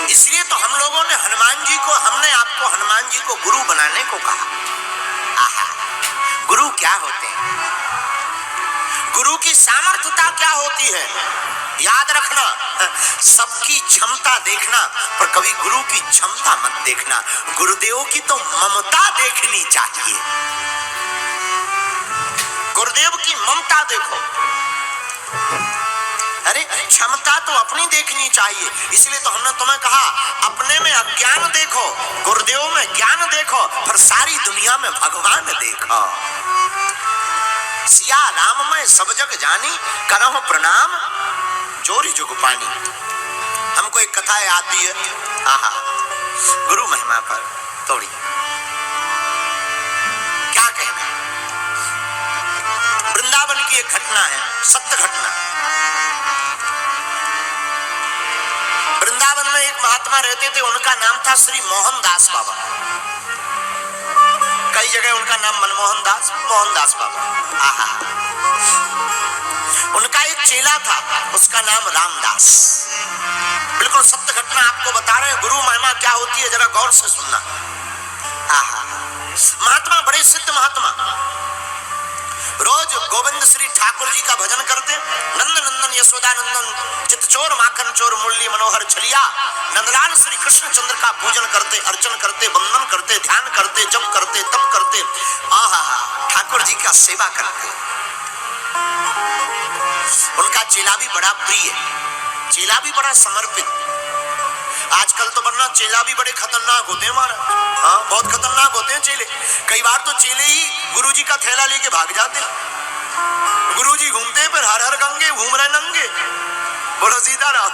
इसलिए तो हम लोगों ने हनुमान जी को, हमने आपको हनुमान जी को गुरु बनाने को कहा। आहा, गुरु क्या होते हैं, गुरु की सामर्थ्यता क्या होती है, याद रखना। सबकी क्षमता देखना पर कभी गुरु की क्षमता मत देखना। गुरुदेव की तो ममता देखनी चाहिए, गुरुदेव की ममता देखो। अरे क्षमता तो अपनी देखनी चाहिए। इसलिए तो हमने तुम्हें कहा अपने में अज्ञान देखो, गुरुदेव में ज्ञान देखो, पर सारी दुनिया में भगवान देखो। सिया राम में सब जग जानी, करहु प्रणाम जोरी जुग पानी। हमको एक कथा आती है, आहा, गुरु महिमा पर थोड़ी क्या कहना। वृंदावन की एक घटना है, सत्य घटना। वृंदावन में एक महात्मा रहते थे, उनका नाम था श्री मोहनदास बाबा। कई जगह उनका नाम मनमोहन दास, मोहनदास बाबा। आहा, उनका एक चेला था, उसका नाम रामदास। बिल्कुल सत्य घटना आपको बता रहे हैं। गुरु महिमा क्या होती है जरा गौर से सुनना। आहा, महात्मा बड़े सिद्ध महात्मा, रोज गोविंद श्री ठाकुर जी का भजन करते। नंद नंदन यशोदा नंदन चित चोर माखन चोर मुरली मनोहर छलिया। नंदलाल श्री कृष्ण चंद्र का पूजन करते, अर्चन करते, वंदन करते, ध्यान करते, जप करते, तप करते। आहा, ठाकुर जी का सेवा करते। उनका चेला भी बड़ा प्रिय, चेला भी बड़ा समर्पित। आजकल तो वरना चेला भी बड़े खतरनाक होते हैं महाराज। हाँ, बहुत खतरनाक होते हैं चेले। कई बार तो चेले ही गुरुजी का थैला लेके भाग जाते हैं। गुरुजी घूमते पर हर हर गंगे घूम रहे नंगे। बोलो सीताराम,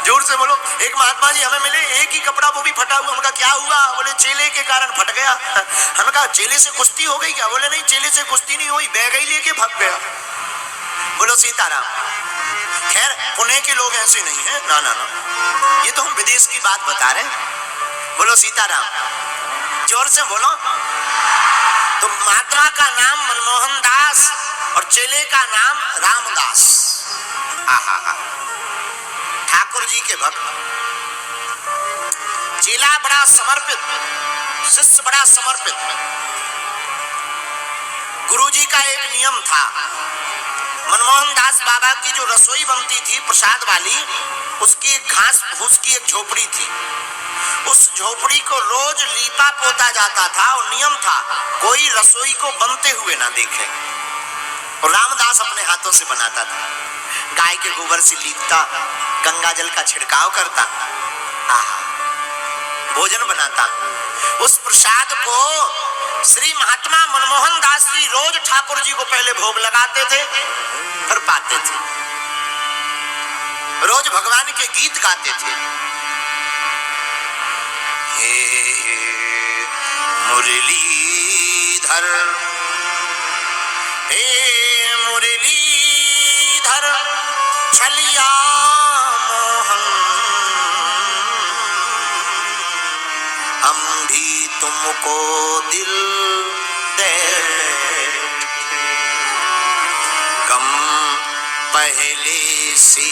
जोर से बोलो। एक महात्मा जी हमें मिले, एक ही कपड़ा वो भी फटा हुआ। हमका क्या हुआ? बोले चेले के कारण फट गया। हमका चेले से कुश्ती हो गई क्या? बोले नहीं, चेले से कुश्ती नहीं हुई, बैग ही लेके भाग गया। बोलो सीताराम। खैर पुणे के लोग ऐसे नहीं है, ना ना ना, ये तो हम विदेश की बात बता रहे हैं। बोलो सीताराम, जोर से बोलो। तो महात्मा का नाम मनमोहन दास और चेले का नाम रामदास। आहा, ठाकुर जी के भक्त। चेला बड़ा समर्पित, शिष्य बड़ा समर्पित। गुरुजी का एक नियम था, मनमोहन दास बाबा की जो रसोई बनती थी प्रसाद वाली, उसकी एक घास फूस की एक झोपड़ी थी। उस झोपड़ी को रोज लीपा पोता जाता था और नियम था कोई रसोई को बनते हुए ना देखे। और रामदास अपने हाथों से बनाता था, गाय के गोबर से लीपता, गंगा जल का छिड़काव करता, आहा, भोजन बनाता। उस प्रसाद को श्री महात्मा मनमोहन दास जी रोज ठाकुर जी को पहले भोग लगाते थे, फिर पाते थे। रोज भगवान के गीत गाते थे। हे मुरलीधर, हे मुरलीधर छलिया मोहन, हम भी तुमको दिल दे कम पहले से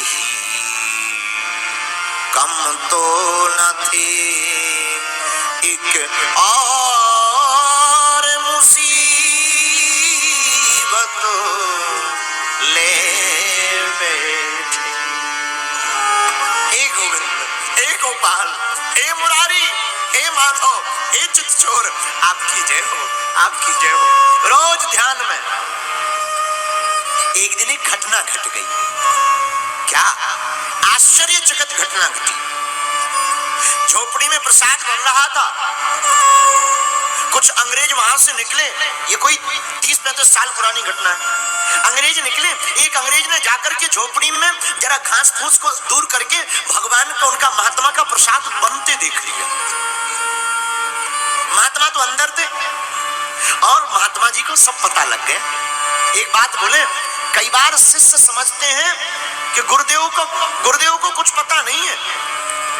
ही, कम तो न थे एक और मुसीबत ले बैठे। हे गोविंद, हे गोपाल, हे मुरारी, हे माधव, हे चितचोर, आपकी जय हो, आपकी जय हो। रोज ध्यान में। एक दिन एक घटना घट गई। क्या आश्चर्यचकित घटना घटी। झोपड़ी में प्रसाद बन रहा था, कुछ अंग्रेज वहां से निकले। ये कोई 30-35 साल पुरानी घटना है। अंग्रेज निकले, एक अंग्रेज ने जाकर के झोपड़ी में जरा घास फूस को दूर करके भगवान का, उनका महात्मा का प्रसाद बनते देख लिया। महात्मा तो अंदर थे और महात्मा जी को सब पता लग गया। एक बात बोले, कई बार शिष्य समझते हैं कि गुरुदेव को कुछ पता नहीं है।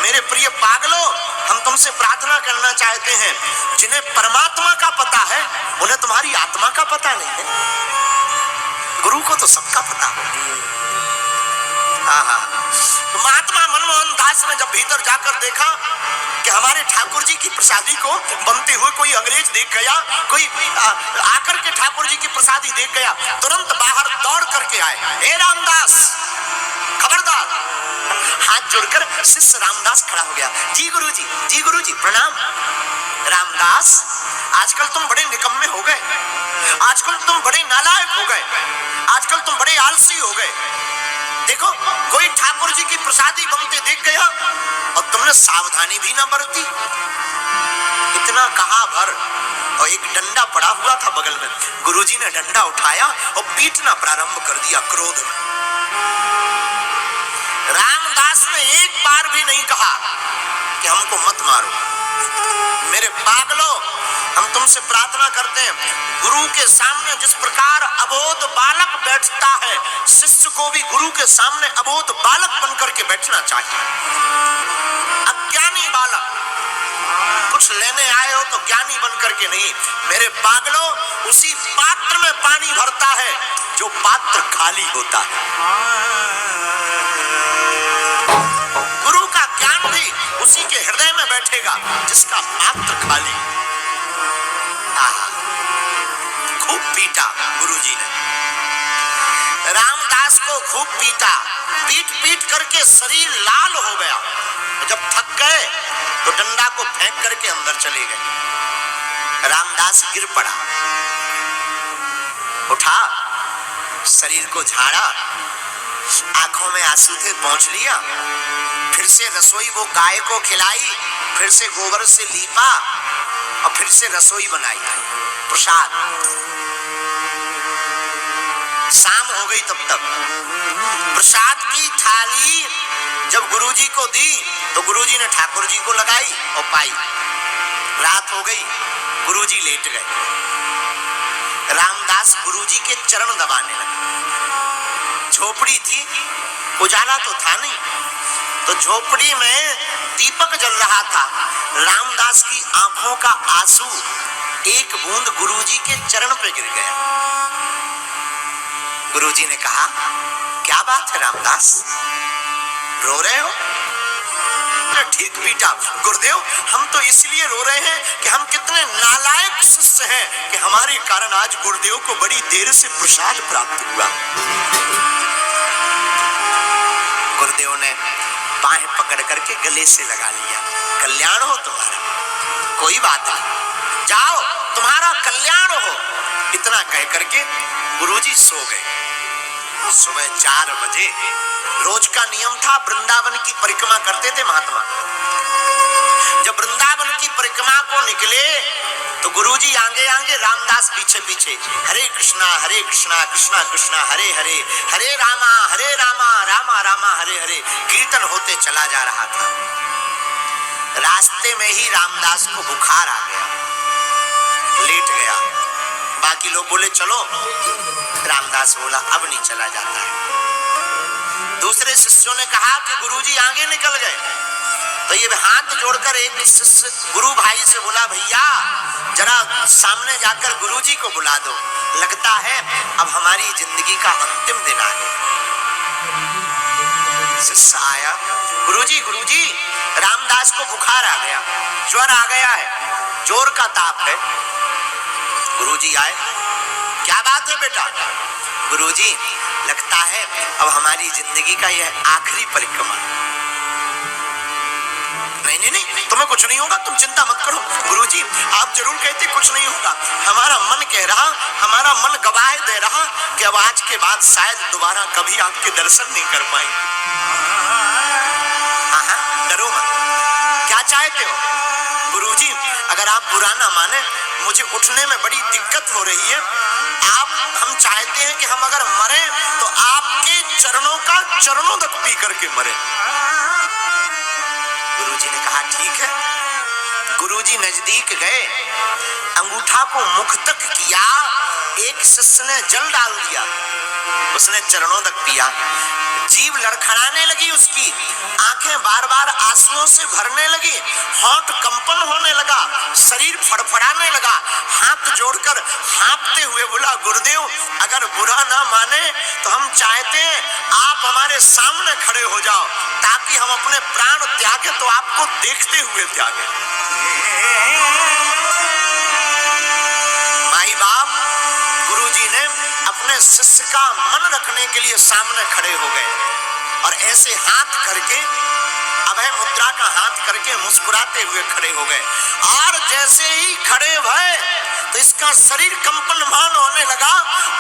मेरे प्रिय पागलों, हम तुमसे प्रार्थना करना चाहते हैं, जिन्हें परमात्मा का पता है उन्हें तुम्हारी आत्मा का पता नहीं है। गुरु को तो सबका पता हो। तो महात्मा मनमोहन दास ने जब भीतर जाकर देखा कि हमारे ठाकुर जी की प्रसादी को बनते हुए कोई अंग्रेज देख गया, कोई आकर के ठाकुर जी की प्रसादी देख गया, तुरंत बाहर दौड़ करके आए, हे रामदास खबरदार। हाथ जोड़कर शिष्य रामदास खड़ा हो गया, जी गुरुजी प्रणाम। रामदास आजकल तुम बड़े निकम्मे हो गए, आजकल तुम बड़े नालायक हो गए, आजकल तुम बड़े आलसी हो गए। देखो कोई ठाकुर जी की प्रसादी बनते देख गया और तुमने सावधानी भी ना बरती। इतना कहा भर और एक डंडा पड़ा हुआ था बगल में, गुरुजी ने डंडा उठाया और पीटना प्रारंभ कर दिया क्रोध में। रामदास ने एक बार भी नहीं कहा कि हमको मत मारो, मेरे पागलों हम तुमसे प्रार्थना करते हैं, गुरु के सामने जिस प्रकार अबोध बालक बैठता है, शिष्य को भी गुरु के सामने अबोध बालक बनकर के बैठना चाहिए। अज्ञानी बालक, कुछ लेने आए हो तो ज्ञानी बनकर के नहीं। मेरे पागलों, उसी पात्र में पानी भरता है जो पात्र खाली होता है। गुरु का ज्ञान भी उसी के हृदय में बैठेगा जिसका पात्र खाली। खूब पीटा गुरुजी ने, रामदास को खूब पीटा, पीट पीट करके शरीर लाल हो गया। जब थक गए तो डंडा को फेंक करके अंदर चले गए। रामदास गिर पड़ा, उठा, शरीर को झाड़ा, आंखों में आंसू थे पोंछ लिया, फिर से रसोई वो गाय को खिलाई, फिर से गोबर से लीपा और फिर से रसोई बनाई, प्रसाद। शाम हो गई तब तक प्रसाद की थाली जब गुरुजी को दी तो गुरुजी ने ठाकुर जी को लगाई और पाई। रात हो गई, गुरुजी लेट गए। रामदास गुरुजी के चरण दबाने लगे। झोपड़ी थी, उजाला तो था नहीं, तो झोपड़ी में दीपक जल रहा था। रामदास की आंखों का आंसू एक बूंद गुरुजी के चरण पे गिर गया। गुरुजी ने कहा, क्या बात है रामदास, रो रहे हो? ठीक पीटा गुरुदेव, हम तो इसलिए रो रहे हैं कि हम कितने नालायक शिष्य हैं कि हमारे कारण आज गुरुदेव को बड़ी देर से प्रसाद प्राप्त हुआ। गुरुदेव ने बाहें पकड़ करके गले से लगा लिया, कल्याण हो तुम्हारा, कोई बात नहीं, जाओ तुम्हारा कल्याण हो। इतना कह करके गुरुजी सो गए। सुबह 4 बजे रोज का नियम था, वृंदावन की परिक्रमा करते थे महात्मा। जब वृंदावन की परिक्रमा को निकले तो गुरुजी आगे आगे, रामदास पीछे पीछे। हरे कृष्णा कृष्णा कृष्णा हरे हरे, हरे रामा रामा रामा हरे हरे, कीर्तन होते चला जा रहा था। रास्ते में ही रामदास को बुखार आ गया, लेट गया। बाकी लोग बोले चलो, रामदास बोला अब नहीं चला जाता है। दूसरे शिष्यों ने कहा कि गुरुजी आगे निकल गए, तो ये हाथ जोड़कर एक शिष्य गुरु भाई से बोला, भैया जरा सामने जाकर गुरुजी को बुला दो, लगता है अब हमारी जिंदगी का अंतिम दिन आ गया। शिष्य आया, गुरुजी रामदास को बुखार आ गया, ज्वर आ गया है, जोर का ताप है। गुरुजी आए, क्या बात है बेटा? गुरुजी लगता है अब हमारी जिंदगी का यह आखिरी परिक्रमा। नहीं, तुम्हें कुछ नहीं होगा, तुम चिंता मत करो। गुरुजी आप जरूर कहते कुछ नहीं होगा, हमारा मन कह रहा, हमारा मन गवाह दे रहा कि अब आज के बाद शायद दोबारा कभी आपके दर्शन नहीं कर पाए। हाँ, डरो मत, क्या चाहते हो? गुरुजी अगर आप बुरा ना माने, मुझे उठने में बड़ी दिक्कत हो रही है। हम चाहते हैं कि हम अगर मरे तो आपके चरणों का चरणोदक पी करके मरे। गुरुजी ने कहा ठीक है। गुरुजी नजदीक गए, अंगूठा को मुख तक किया, एक शिष्य ने जल डाल दिया, उसने चरणोदक पिया, जीभ लड़खड़ाने लगी, उसकी आंखें बार बार आंसुओं से भरने लगी, होंठ कंपन होने लगा, शरीर फड़फड़ाने लगा। हाथ जोड़कर हाँफते हुए बोला, गुरुदेव अगर बुरा ना माने तो हम चाहते हैं आप हमारे सामने खड़े हो जाओ ताकि हम अपने प्राण त्यागे तो आपको देखते हुए त्यागे। माई बाप गुरुजी ने अपने शिष्य का मन रखने के लिए सामने खड़े हो गए और ऐसे हाथ करके, अभय मुद्रा का हाथ करके मुस्कुराते हुए खड़े हो गए। और जैसे ही खड़े भय तो इसका शरीर कंपनमान होने लगा,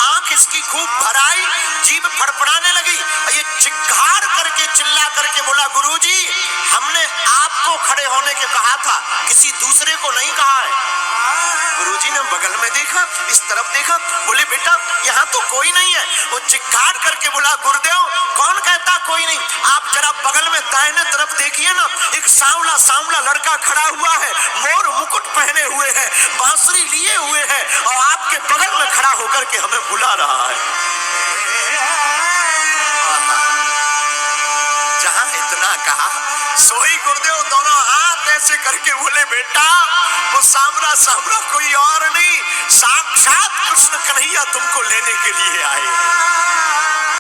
आंख इसकी खूब भराई, जीभ फड़फड़ाने लगी। ये चिक्कार करके चिल्ला करके बोला, गुरुजी हमने आपको खड़े होने के कहा था, किसी दूसरे को नहीं कहा है। गुरुजी ने बगल में देखा, इस तरफ देखा, बोले बेटा यहाँ तो कोई नहीं है। वो चिक्कार करके बोला, गुरुदेव कौन कहता कोई नहीं, आप जरा बगल में दाहिने तरफ देखिए ना, एक सांवला सांवला लड़का खड़ा हुआ है, मोर मुकुट पहने हुए है, बांसुरी लिए हुए है और आपके बगल में खड़ा होकर के हमें बुला रहा है। जहां इतना कहा सोई गुरुदेव दोनों हाथ ऐसे करके बोले, बेटा वो सांवला सांवला कोई और नहीं, साक्षात कृष्ण कन्हैया तुमको लेने के लिए आए।